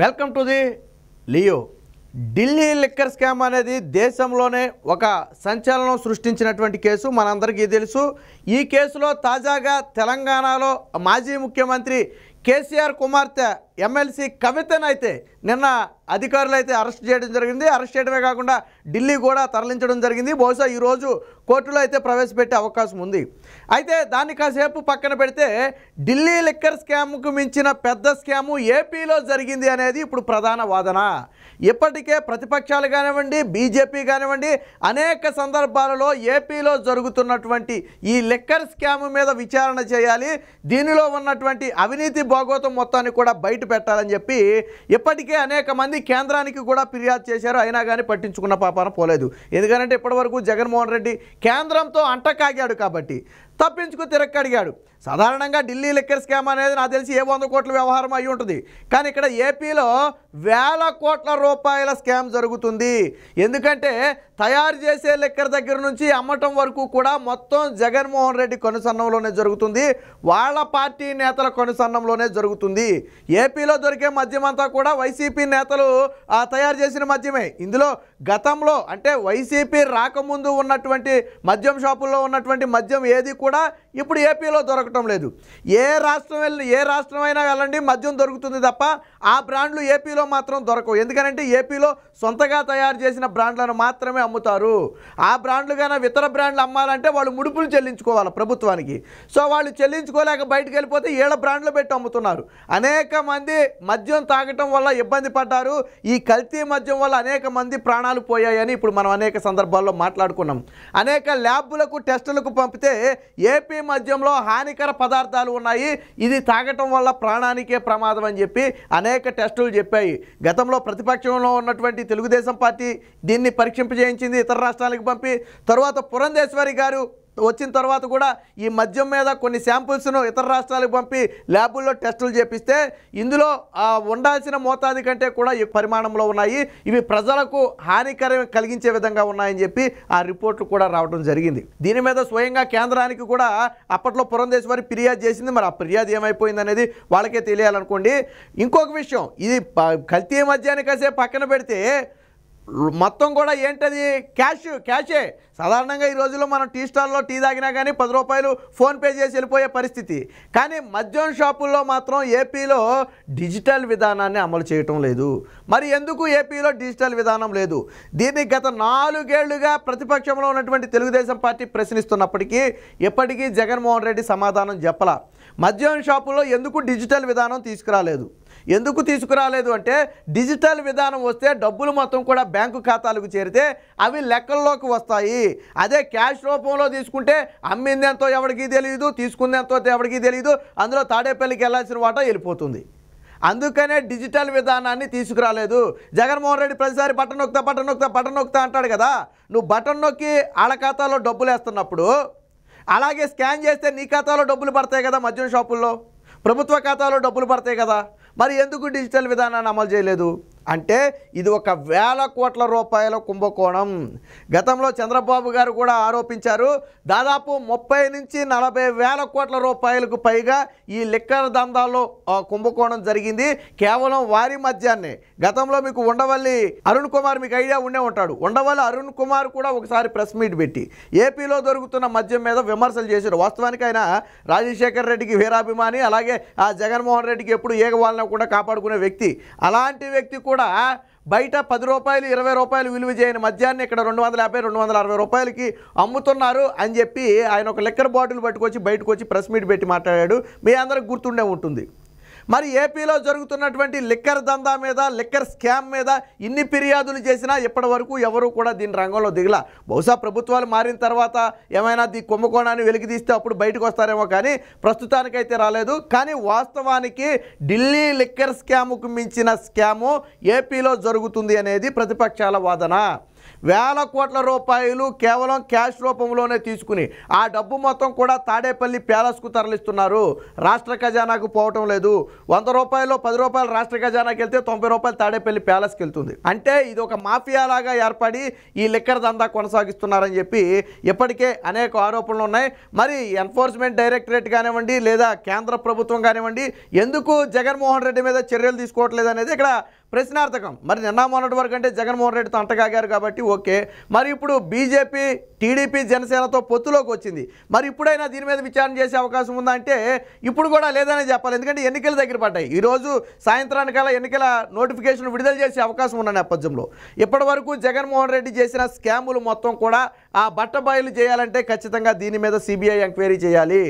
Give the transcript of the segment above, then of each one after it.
Welcome to the Leo. Delhi liquor scam అనేది దేశంలోనే ఒక సంచలనం సృష్టించినటువంటి కేసు మనందరికీ తెలుసు. ఈ కేసులో తాజాగా తెలంగాణలో మాజీ ముఖ్యమంత్రి కేసీఆర్ కుమార్తె ఎమ్మెల్సీ కవితను అయితే నిన్న అధికారులు అయితే అరెస్ట్ చేయడం జరిగింది. అరెస్ట్ చేయడమే కాకుండా ఢిల్లీ కూడా తరలించడం జరిగింది. బహుశా ఈరోజు కోర్టులో అయితే ప్రవేశపెట్టే అవకాశం ఉంది. అయితే దాన్ని కాసేపు పక్కన పెడితే ఢిల్లీ లిక్కర్ స్కామ్కు మించిన పెద్ద స్కాము ఏపీలో జరిగింది అనేది ఇప్పుడు ప్రధాన వాదన. ఇప్పటికే ప్రతిపక్షాలు కానివ్వండి, బీజేపీ కానివ్వండి, అనేక సందర్భాలలో ఏపీలో జరుగుతున్నటువంటి ఈ లిక్కర్ స్కామ్ మీద విచారణ చేయాలి, దీనిలో ఉన్నటువంటి అవినీతి భోగోతం మొత్తాన్ని కూడా బయట పెట్టాలని చెప్పి ఇప్పటికే అనేక మంది కేంద్రానికి కూడా ఫిర్యాదు చేశారు. అయినా కానీ పట్టించుకున్న పాపాన పోలేదు. ఎందుకంటే ఇప్పటివరకు జగన్మోహన్ రెడ్డి కేంద్రంతో అంటకాగాడు కాబట్టి తప్పించుకు తిరక్కడిగాడు. సాధారణంగా ఢిల్లీ లిక్కర్ స్కామ్ అనేది నాకు తెలిసి 100 కోట్ల వ్యవహారం అయి ఉంటుంది. కానీ ఇక్కడ ఏపీలో వేల కోట్ల రూపాయల స్కామ్ జరుగుతుంది. ఎందుకంటే తయారు చేసే లిక్కర్ దగ్గర నుంచి అమ్మటం వరకు కూడా మొత్తం జగన్మోహన్ రెడ్డి కొనుసన్నంలోనే జరుగుతుంది, వాళ్ళ పార్టీ నేతల కొనుసన్నంలోనే జరుగుతుంది. ఏపీలో దొరికే మద్యం అంతా కూడా వైసీపీ నేతలు తయారు చేసిన మద్యమే. ఇందులో గతంలో అంటే వైసీపీ రాకముందు ఉన్నటువంటి మద్యం షాపుల్లో ఉన్నటువంటి మద్యం ఏది కూడా ఇప్పుడు ఏపీలో దొరకటం లేదు. ఏ రాష్ట్రమైనా వెళ్ళండి మద్యం దొరుకుతుంది తప్ప ఆ బ్రాండ్లు ఏపీలో మాత్రం దొరకవు. ఎందుకంటే ఏపీలో సొంతగా తయారు చేసిన బ్రాండ్లను మాత్రమే అమ్ముతారు. ఆ బ్రాండ్లు కానీ ఇతర బ్రాండ్లు అమ్మాలంటే వాళ్ళు ముడుపులు చెల్లించుకోవాలి ప్రభుత్వానికి. సో వాళ్ళు చెల్లించుకోలేక బయటకు వెళ్ళిపోతే ఏళ్ళ బ్రాండ్లు పెట్టి అమ్ముతున్నారు. అనేక మంది మద్యం తాగటం వల్ల ఇబ్బంది పడ్డారు. ఈ కల్తీ మద్యం వల్ల అనేక మంది ప్రాణాలు పోయాయని ఇప్పుడు మనం అనేక సందర్భాల్లో మాట్లాడుకున్నాం. అనేక ల్యాబులకు టెస్టులకు పంపితే ఏపీ మద్యంలో హానికర పదార్థాలు ఉన్నాయి, ఇది తాగటం వల్ల ప్రాణానికే ప్రమాదం అని చెప్పి అనేక టెస్టులు చెప్పాయి. గతంలో ప్రతిపక్షంలో ఉన్నటువంటి తెలుగుదేశం పార్టీ దీన్ని పరీక్షింపజేయించింది, ఇతర రాష్ట్రాలకు పంపి. తర్వాత పురంధేశ్వరి గారు వచ్చిన తర్వాత కూడా ఈ మద్యం మీద కొన్ని శాంపుల్స్ను ఇతర రాష్ట్రాలకు పంపి ల్యాబుల్లో టెస్టులు చేపిస్తే ఇందులో ఉండాల్సిన మోతాదు కంటే కూడా ఈ పరిమాణంలో ఉన్నాయి, ఇవి ప్రజలకు హానికరం కలిగించే విధంగా ఉన్నాయని చెప్పి ఆ రిపోర్ట్లు కూడా రావడం జరిగింది. దీని మీద స్వయంగా కేంద్రానికి కూడా అప్పట్లో పురంధేశ్వరి ఫిర్యాదు చేసింది. మరి ఆ ఫిర్యాదు ఏమైపోయింది అనేది వాళ్ళకే తెలియాలనుకోండి. ఇంకొక విషయం, ఇది కల్తీ మద్యాన్ని కాసేపు పక్కన పెడితే మొత్తం కూడా ఏంటది క్యాషే. సాధారణంగా ఈ రోజుల్లో మనం టీ స్టాల్లో టీ తాగినా కానీ 10 రూపాయలు ఫోన్పే చేసి వెళ్ళిపోయే పరిస్థితి. కానీ మద్యం షాపుల్లో మాత్రం ఏపీలో డిజిటల్ విధానాన్ని అమలు చేయటం లేదు. మరి ఎందుకు ఏపీలో డిజిటల్ విధానం లేదు? దీన్ని గత 4 ఏళ్లుగా ప్రతిపక్షంలో ఉన్నటువంటి తెలుగుదేశం పార్టీ ప్రశ్నిస్తున్నప్పటికీ ఎప్పటికీ జగన్మోహన్ రెడ్డి సమాధానం చెప్పలా. మద్యం షాపుల్లో ఎందుకు డిజిటల్ విధానం తీసుకురాలేదు? ఎందుకు తీసుకురాలేదు అంటే డిజిటల్ విధానం వస్తే డబ్బులు మొత్తం కూడా బ్యాంకు ఖాతాలకు చేరితే అవి లెక్కల్లోకి వస్తాయి. అదే క్యాష్ రూపంలో తీసుకుంటే అమ్మిందెంతో ఎవరికి తెలియదు, తీసుకుందెంతో ఎవరికి తెలియదు, అందులో తాడేపల్లికి వెళ్ళాల్సిన వాటా వెళ్ళిపోతుంది. అందుకనే డిజిటల్ విధానాన్ని తీసుకురాలేదు. జగన్మోహన్ రెడ్డి ప్రతిసారి బటన్ నొక్కుతా అంటాడు కదా. నువ్వు బటన్ నొక్కి వాళ్ళ ఖాతాలో డబ్బులు వేస్తున్నప్పుడు అలాగే స్కాన్ చేస్తే నీ ఖాతాలో డబ్బులు పడతాయి కదా, మద్యం షాపుల్లో ప్రభుత్వ ఖాతాలో డబ్బులు పడతాయి కదా. మరి ఎందుకు డిజిటల్ విధానాన్ని అమలు చేయలేదు అంటే ఇది ఒక వేల కోట్ల రూపాయల కుంభకోణం. గతంలో చంద్రబాబు గారు కూడా ఆరోపించారు. దాదాపు 30 నుంచి 40 వేల కోట్ల రూపాయలకు పైగా ఈ లిక్కర్ దందాల్లో కుంభకోణం జరిగింది. కేవలం వారి మధ్యాహ్నే. గతంలో మీకు ఉండవల్లి అరుణ్ కుమార్, మీకు ఐడియా ఉండే ఉంటాడు. ఉండవల్లి అరుణ్ కుమార్ కూడా ఒకసారి ప్రెస్ మీట్ పెట్టి ఏపీలో దొరుకుతున్న మద్యం మీద విమర్శలు చేశారు. వాస్తవానికి ఆయన రాజశేఖర్ రెడ్డికి వీరాభిమాని, అలాగే ఆ జగన్మోహన్ రెడ్డికి ఎప్పుడు ఏగవాళ్ళని కూడా కాపాడుకునే వ్యక్తి. అలాంటి వ్యక్తి కూడా బయట 10 రూపాయలు 20 రూపాయలు విలువ చేయని మద్యాన్ని ఇక్కడ 250 260 రూపాయలకి అమ్ముతున్నారు అని చెప్పి ఆయన ఒక లిక్కర్ బాటిల్ పట్టుకొచ్చి బయటకు వచ్చి ప్రెస్ మీట్ పెట్టి మాట్లాడాడు. మీ అందరికి గుర్తుండే ఉంటుంది. మరి ఏపీలో జరుగుతున్నటువంటి లిక్కర్ దందా మీద, లిక్కర్ స్కామ్ మీద ఇన్ని ఫిర్యాదులు చేసినా ఇప్పటి వరకు ఎవరు కూడా దీని రంగంలో దిగల. బహుశా ప్రభుత్వాలు మారిన తర్వాత ఏమైనా ఈ కుంభకోణాన్ని వెలికి తీస్తే అప్పుడు బయటకు వస్తారేమో, కానీ ప్రస్తుతానికైతే రాలేదు. కానీ వాస్తవానికి ఢిల్లీ లిక్కర్ స్కామ్కు మించిన స్కాము ఏపీలో జరుగుతుంది అనేది ప్రతిపక్షాల వాదన. వేల కోట్ల రూపాయలు కేవలం క్యాష్ రూపంలోనే తీసుకుని ఆ డబ్బు మొత్తం కూడా తాడేపల్లి ప్యాలెస్కు తరలిస్తున్నారు. రాష్ట్ర ఖజానాకు పోవటం లేదు. 100 రూపాయలు 10 రూపాయలు రాష్ట్ర ఖజానాకి వెళ్తే 90 రూపాయలు తాడేపల్లి ప్యాలెస్కి వెళ్తుంది. అంటే ఇది ఒక మాఫియా లాగా ఏర్పడి ఈ లిక్కర్ దందా కొనసాగిస్తున్నారని చెప్పి ఇప్పటికే అనేక ఆరోపణలు ఉన్నాయి. మరి ఎన్ఫోర్స్మెంట్ డైరెక్టరేట్ కానివ్వండి లేదా కేంద్ర ప్రభుత్వం కానివ్వండి ఎందుకు జగన్మోహన్ రెడ్డి మీద చర్యలు తీసుకోవట్లేదు అనేది ఇక్కడ ప్రశ్నార్థకం. మరి నిన్న మొన్నటి వరకు అంటే జగన్మోహన్ రెడ్డితో అంటగాగారు కాబట్టి ఓకే. మరి ఇప్పుడు బీజేపీ టీడీపీ జనసేనతో పొత్తులోకి వచ్చింది. మరి ఇప్పుడైనా దీని మీద విచారణ చేసే అవకాశం ఉందా అంటే ఇప్పుడు కూడా లేదనే చెప్పాలి. ఎందుకంటే ఎన్నికలు దగ్గర పడ్డాయి. ఈరోజు సాయంత్రానికల్లా ఎన్నికల నోటిఫికేషన్ విడుదల చేసే అవకాశం ఉన్న నేపథ్యంలో ఇప్పటి వరకు జగన్మోహన్ రెడ్డి చేసిన స్కాములు మొత్తం కూడా ఆ బట్టబయలు చేయాలంటే ఖచ్చితంగా దీని మీద సిబిఐ ఎంక్వైరీ చేయాలి.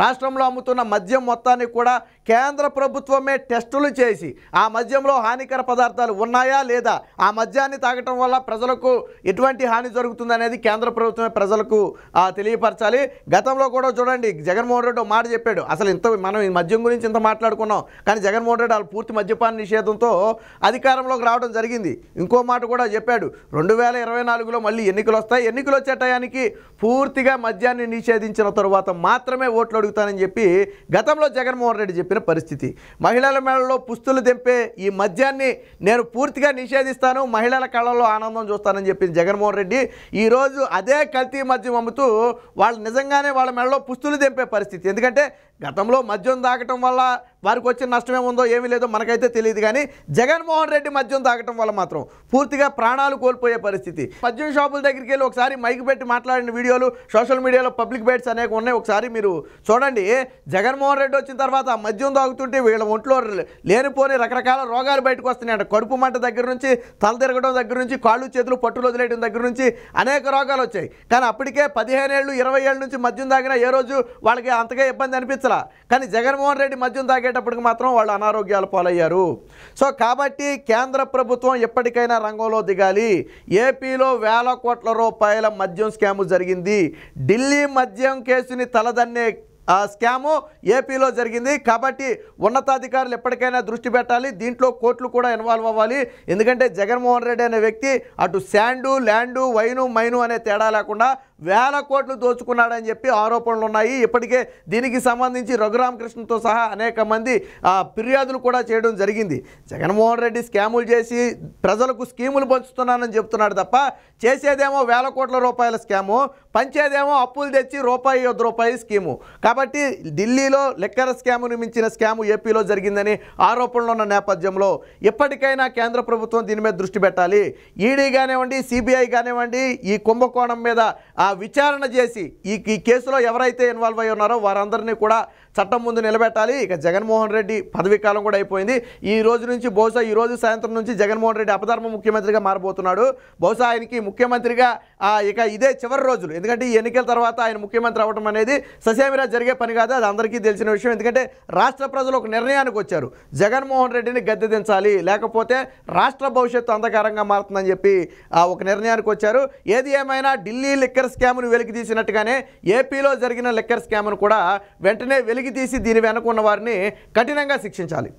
రాష్ట్రంలో అమ్ముతున్న మద్యం మొత్తాన్ని కూడా కేంద్ర ప్రభుత్వమే టెస్టులు చేసి ఆ మద్యంలో హానికర పదార్థాలు ఉన్నాయా లేదా, ఆ మద్యాన్ని తాగటం వల్ల ప్రజలకు ఎటువంటి హాని జరుగుతుంది అనేది కేంద్ర ప్రభుత్వమే ప్రజలకు తెలియపరచాలి. గతంలో కూడా చూడండి జగన్మోహన్ రెడ్డి మాట చెప్పాడు. అసలు మనం ఈ మద్యం గురించి ఇంత మాట్లాడుకున్నాం కానీ జగన్మోహన్ రెడ్డి వాళ్ళు పూర్తి మద్యపాన నిషేధంతో అధికారంలోకి రావడం జరిగింది. ఇంకో మాట కూడా చెప్పాడు 2024లో మళ్ళీ ఎన్నికలు వస్తాయి, ఎన్నికలు వచ్చే టయానికి పూర్తిగా మద్యాన్ని నిషేధించిన తరువాత మాత్రమే ఓట్లు అడుగుతానని చెప్పి గతంలో జగన్మోహన్ రెడ్డి చెప్పిన పరిస్థితి. మహిళల మేళలో పుస్తులు తెంపే ఈ మద్యాన్ని నేను పూర్తిగా నిషేధిస్తాను, మహిళల కళ్ళలో ఆనందం చూస్తానని చెప్పింది జగన్మోహన్ రెడ్డి. ఈరోజు అదే కల్తీ మద్యం అమ్ముతూ వాళ్ళు నిజంగానే వాళ్ళ మెడలో పుస్తులు తెంపే పరిస్థితి. ఎందుకంటే గతంలో మద్యం తాగటం వల్ల వారికి వచ్చిన నష్టం ఏముందో ఏమీ లేదో మనకైతే తెలియదు కానీ జగన్మోహన్ రెడ్డి మద్యం తాగటం వల్ల మాత్రం పూర్తిగా ప్రాణాలు కోల్పోయే పరిస్థితి. మద్యం షాపుల దగ్గరికి వెళ్ళి ఒకసారి మైక్ పెట్టి మాట్లాడిన వీడియోలు సోషల్ మీడియాలో పబ్లిక్ బైట్స్ అనేక ఉన్నాయి. ఒకసారి మీరు చూడండి. జగన్మోహన్ రెడ్డి వచ్చిన తర్వాత మద్యం తాగుతుంటే వీళ్ళ ఒంట్లో లేనిపోని రకరకాల రోగాలు బయటకు వస్తున్నాయంట. కడుపు మంట దగ్గర నుంచి తల తిరగడం దగ్గర నుంచి కాళ్ళు చేతులు పట్టులు వదిలేయడం దగ్గర నుంచి అనేక రోగాలు వచ్చాయి. కానీ అప్పటికే 15 ఏళ్ళు 20 ఏళ్ళ నుంచి మద్యం తాగినా ఏ రోజు వాళ్ళకి అంతగా ఇబ్బంది అనిపించలా. కానీ జగన్మోహన్ రెడ్డి మద్యం తాగేటప్పటికి మాత్రం వాళ్ళు అనారోగ్యాల పాలయ్యారు. సో కాబట్టి కేంద్ర ప్రభుత్వం ఎప్పటికైనా రంగంలో దిగాలి. ఏపీలో వేల కోట్ల రూపాయల మద్యం స్కాము జరిగింది. ఢిల్లీ మద్యం కేసుని తలదన్నే స్కాము ఏపీలో జరిగింది. కాబట్టి ఉన్నతాధికారులు ఎప్పటికైనా దృష్టి పెట్టాలి. దీంట్లో కోర్టులు కూడా ఇన్వాల్వ్ అవ్వాలి. ఎందుకంటే జగన్మోహన్ రెడ్డి అనే వ్యక్తి అటు శాండు ల్యాండు వైను మైను అనే తేడా లేకుండా వేల కోట్లు దోచుకున్నాడని చెప్పి ఆరోపణలు ఉన్నాయి. ఇప్పటికే దీనికి సంబంధించి రఘురామకృష్ణతో సహా అనేక మంది ఫిర్యాదులు కూడా చేయడం జరిగింది. జగన్మోహన్ రెడ్డి స్కాములు చేసి ప్రజలకు స్కీములు పంచుతున్నానని చెప్తున్నాడు తప్ప చేసేదేమో వేల కోట్ల రూపాయల స్కాము, పంచేదేమో అప్పులు తెచ్చి ₹1 స్కీము. కాబట్టి ఢిల్లీలో లిక్కర్ స్కామును మించిన స్కాము ఏపీలో జరిగిందని ఆరోపణలు ఉన్న నేపథ్యంలో ఎప్పటికైనా కేంద్ర ప్రభుత్వం దీని మీద దృష్టి పెట్టాలి. ఈడీ కానివ్వండి సిబిఐ కానివ్వండి ఈ కుంభకోణం మీద విచారణ చేసి ఈ కేసులో ఎవరైతే ఇన్వాల్వ్ అయ్యి ఉన్నారో వారందరినీ కూడా చట్టం ముందు నిలబెట్టాలి. ఇక జగన్మోహన్ రెడ్డి పదవీ కాలం కూడా అయిపోయింది. ఈ రోజు నుంచి బహుశా ఈ రోజు సాయంత్రం నుంచి జగన్మోహన్ రెడ్డి అపధర్మ ముఖ్యమంత్రిగా మారబోతున్నాడు. బహుశా ఆయనకి ముఖ్యమంత్రిగా ఇక ఇదే చివరి రోజులు. ఎందుకంటే ఈ ఎన్నికల తర్వాత ఆయన ముఖ్యమంత్రి అవ్వడం అనేది ససేమిరా జరిగే పని కాదు. అది అందరికీ తెలిసిన విషయం. ఎందుకంటే రాష్ట్ర ప్రజలు ఒక నిర్ణయానికి వచ్చారు, జగన్మోహన్ రెడ్డిని గద్దె దించాలి లేకపోతే రాష్ట్ర భవిష్యత్తు అంధకారంగా మారుతుందని చెప్పి ఒక నిర్ణయానికి వచ్చారు. ఏది ఏమైనా ఢిల్లీ లిక్కర్ స్కామ్ను వెలికి తీసినట్టుగానే ఏపీలో జరిగిన లిక్కర్ స్కామ్ను కూడా వెంటనే వెలికి తీసి దీని వెనుక ఉన్న వారిని కఠినంగా శిక్షించాలి.